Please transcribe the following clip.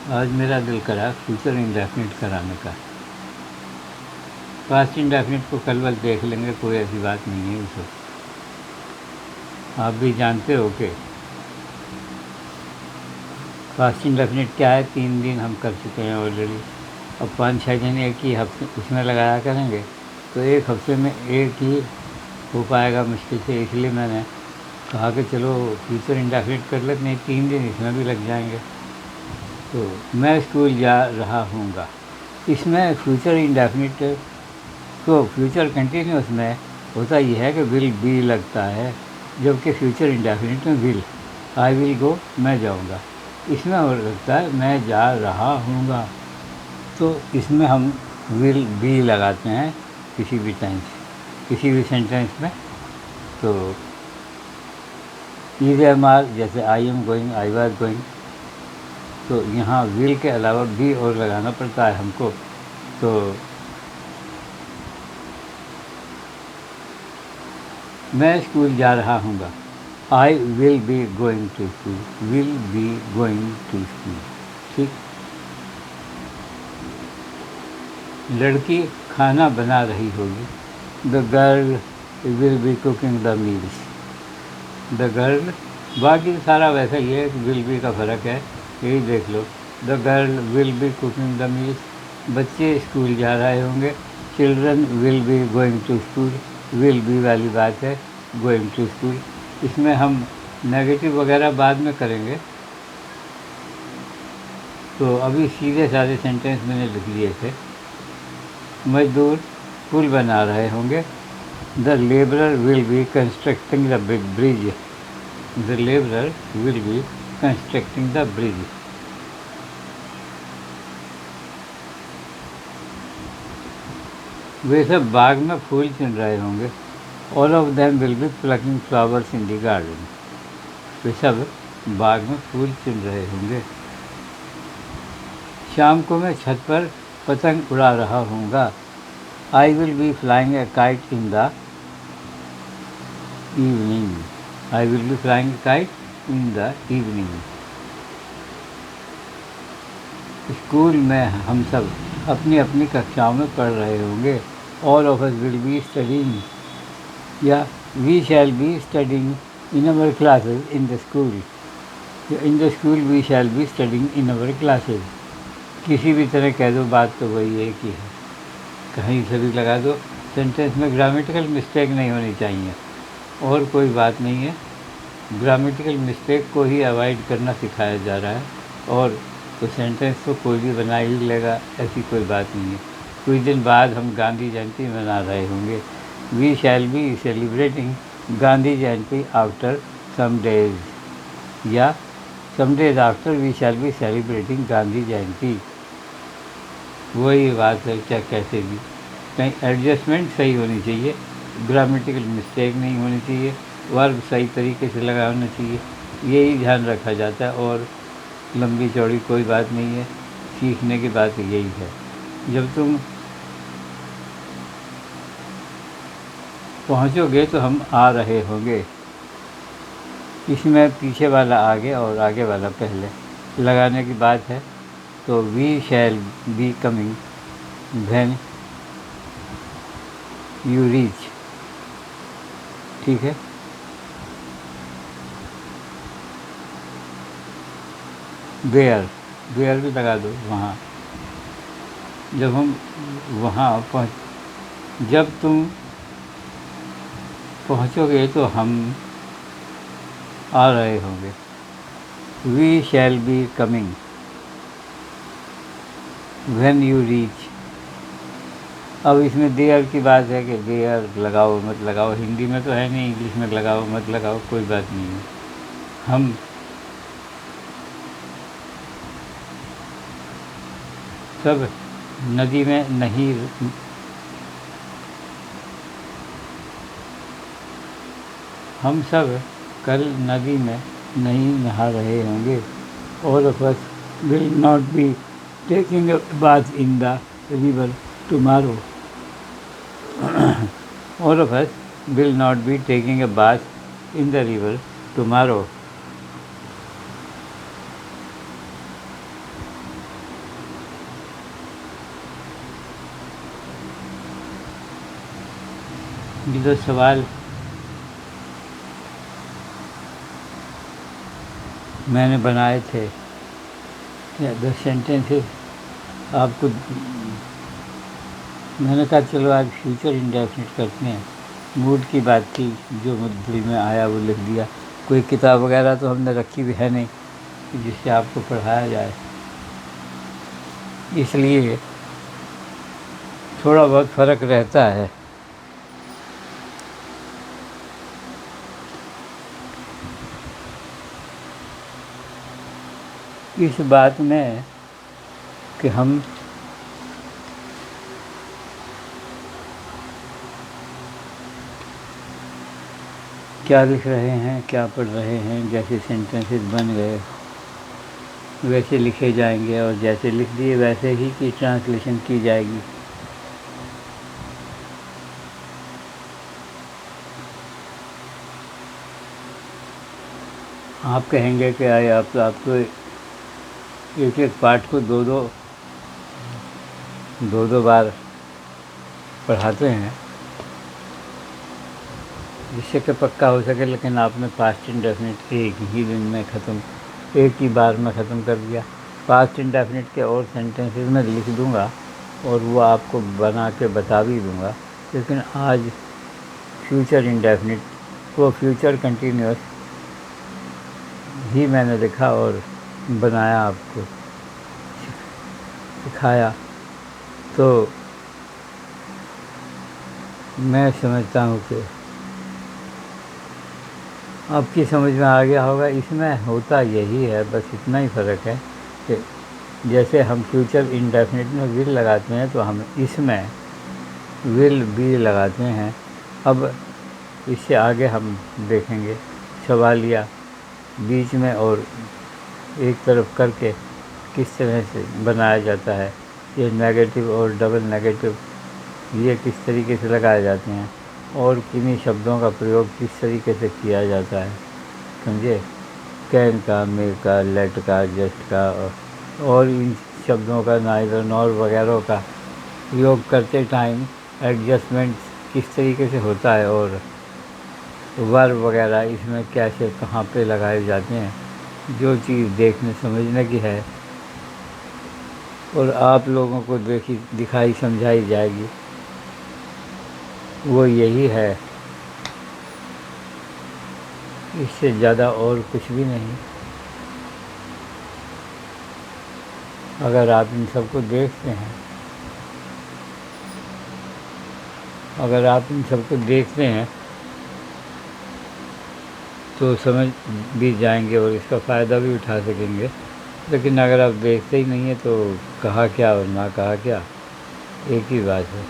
आज मेरा दिल करा फ्यूचर इंडेफिनिट कराने का। पास्ट इंडेफिनिट को कल वल देख लेंगे, कोई ऐसी बात नहीं है उसे। आप भी जानते हो कि पास्ट इंडेफिनिट क्या है। 3 दिन हम कर चुके हैं ऑलरेडी। अब 5-6 दिन एक ही हफ्ते उसमें लगाया करेंगे तो एक हफ्ते में एक ही हो पाएगा मुश्किल से। इसलिए मैंने कहा कि चलो फ्यूचर इंडेफिनिट कर लेते, नहीं 3 दिन इसमें भी लग जाएंगे। तो मैं स्कूल जा रहा हूँगा, इसमें फ्यूचर इंडेफिनिट तो फ्यूचर कंटिन्यूस में होता यह है कि विल बी लगता है, जबकि फ्यूचर इंडेफिनिट में विल, आई विल गो, मैं जाऊँगा। इसमें और लगता है मैं जा रहा हूँगा, तो इसमें हम विल बी लगाते हैं किसी भी टेंस, किसी भी सेंटेंस में। तो ईज़र मार, जैसे I am going, I was going, तो यहाँ विल के अलावा बी और लगाना पड़ता है हमको। तो मैं स्कूल जा रहा हूँगा, I will be going to school, will be going to school. ठीक। लड़की खाना बना रही होगी, the girl will be cooking the meals. The girl, बाकी सारा वैसा ही है, विल बी का फ़र्क है, यही देख लो। The girl will be cooking the meals. बच्चे स्कूल जा रहे होंगे, children will be going to school. Will be वाली बात है, गोइंग टू स्कूल। इसमें हम नेगेटिव वगैरह बाद में करेंगे। तो अभी सीधे साधे सेंटेंस मैंने लिख लिए थे। मजदूर पुल बना रहे होंगे, the labourer will be constructing the big bridge. The labourer will be constructing the bridge. वे सब बाग में फूल चुन रहे होंगे, all of them will be plucking flowers in the garden. वे सब बाग में फूल चुन रहे होंगे। शाम को मैं छत पर पतंग उड़ा रहा हूँगा, I will be flying a kite in the evening. I will be flying a kite in the evening. School में हम सब अपनी अपनी कक्षाओं में पढ़ रहे होंगे, all of us will be studying, या we shall be studying in our classes in the school. In the school we shall be studying in our classes. किसी भी तरह कह दो, बात तो वही एक ही है, कहीं से भी लगा दो। सेंटेंस में ग्रामेटिकल मिस्टेक नहीं होनी चाहिए, और कोई बात नहीं है। ग्रामेटिकल मिस्टेक को ही अवॉइड करना सिखाया जा रहा है, और तो सेंटेंस तो कोई भी बना ही लेगा, ऐसी कोई बात नहीं है। कुछ दिन बाद हम गांधी जयंती मना रहे होंगे, we shall be celebrating Gandhi Jayanti after some days, या some days after we shall be celebrating Gandhi Jayanti. वही बात है, क्या कैसे भी कहीं एडजस्टमेंट सही होनी चाहिए, ग्रामेटिकल मिस्टेक नहीं होनी चाहिए, वर्ब सही तरीके से लगा होना चाहिए, यही ध्यान रखा जाता है। और लंबी चौड़ी कोई बात नहीं है, सीखने की बात यही है। जब तुम पहुँचोगे तो हम आ रहे होंगे, इसमें पीछे वाला आगे और आगे वाला पहले लगाने की बात है। तो we shall be coming when you reach. ठीक है। वेयर, वेयर भी लगा दो वहाँ। जब हम वहाँ जब तुम पहुँचोगे तो हम आ रहे होंगे, we shall be coming when you reach. अब इसमें देयर की बात है कि देयर लगाओ मत लगाओ, हिंदी में तो है नहीं, इंग्लिश में लगाओ मत लगाओ, कोई बात नहीं है। हम सब नदी में नहीं, हम सब कल नदी में नहीं नहा रहे होंगे, all of us will not be taking a bath in the river tomorrow. All of us will not be taking a bath in the river tomorrow. ये तो सवाल मैंने बनाए थे, या 10 सेंटेंसेस आपको। मैंने कहा चलो आज फ्यूचर इंडेफिनिट करते हैं। मूड की बात थी, जो मुझे दिल में आया वो लिख दिया। कोई किताब वगैरह तो हमने रखी भी है नहीं कि जिससे आपको पढ़ाया जाए, इसलिए थोड़ा बहुत फ़र्क रहता है। इस बात में कि हम क्या लिख रहे हैं, क्या पढ़ रहे हैं, जैसे सेंटेंसेस बन गए वैसे लिखे जाएंगे, और जैसे लिख दिए वैसे ही की ट्रांसलेशन की जाएगी। आप कहेंगे कि आए आप तो आपको एक एक पार्ट को दो दो बार पढ़ाते हैं जिससे कि पक्का हो सके, लेकिन आपने पास्ट इंडेफिनिट एक ही दिन में ख़त्म, एक ही बार में ख़त्म कर दिया। पास्ट इंडेफिनिट के और सेंटेंसेस में लिख दूंगा और वो आपको बना के बता भी दूंगा, लेकिन आज फ्यूचर इंडेफिनिट, वो फ्यूचर कंटिन्यूअस ही मैंने लिखा और बनाया, आपको सिखाया। तो मैं समझता हूँ कि आपकी समझ में आ गया होगा। इसमें होता यही है, बस इतना ही फ़र्क है कि जैसे हम फ्यूचर इंडेफिनिट में विल लगाते हैं तो हम इसमें विल बी लगाते हैं। अब इससे आगे हम देखेंगे सवालिया बीच में और एक तरफ करके किस तरह से बनाया जाता है, ये नेगेटिव और डबल नेगेटिव ये किस तरीके से लगाए जाते हैं, और किन्हीं शब्दों का प्रयोग किस तरीके से किया जाता है, समझे। कैन का, मे का, लेट का, जस्ट का और इन शब्दों का नाइदर नॉर वगैरह का प्रयोग करते टाइम एडजस्टमेंट किस तरीके से होता है, और वर्ब वगैरह इसमें कैसे कहाँ पे लगाए जाते हैं, जो चीज़ देखने समझने की है और आप लोगों को दिखाई समझाई जाएगी, वो यही है। इससे ज़्यादा और कुछ भी नहीं। अगर आप इन सबको देखते हैं, अगर आप इन सबको देखते हैं तो समझ भी जाएंगे और इसका फ़ायदा भी उठा सकेंगे। लेकिन अगर आप देखते ही नहीं हैं तो कहा क्या और ना कहा क्या, एक ही बात है।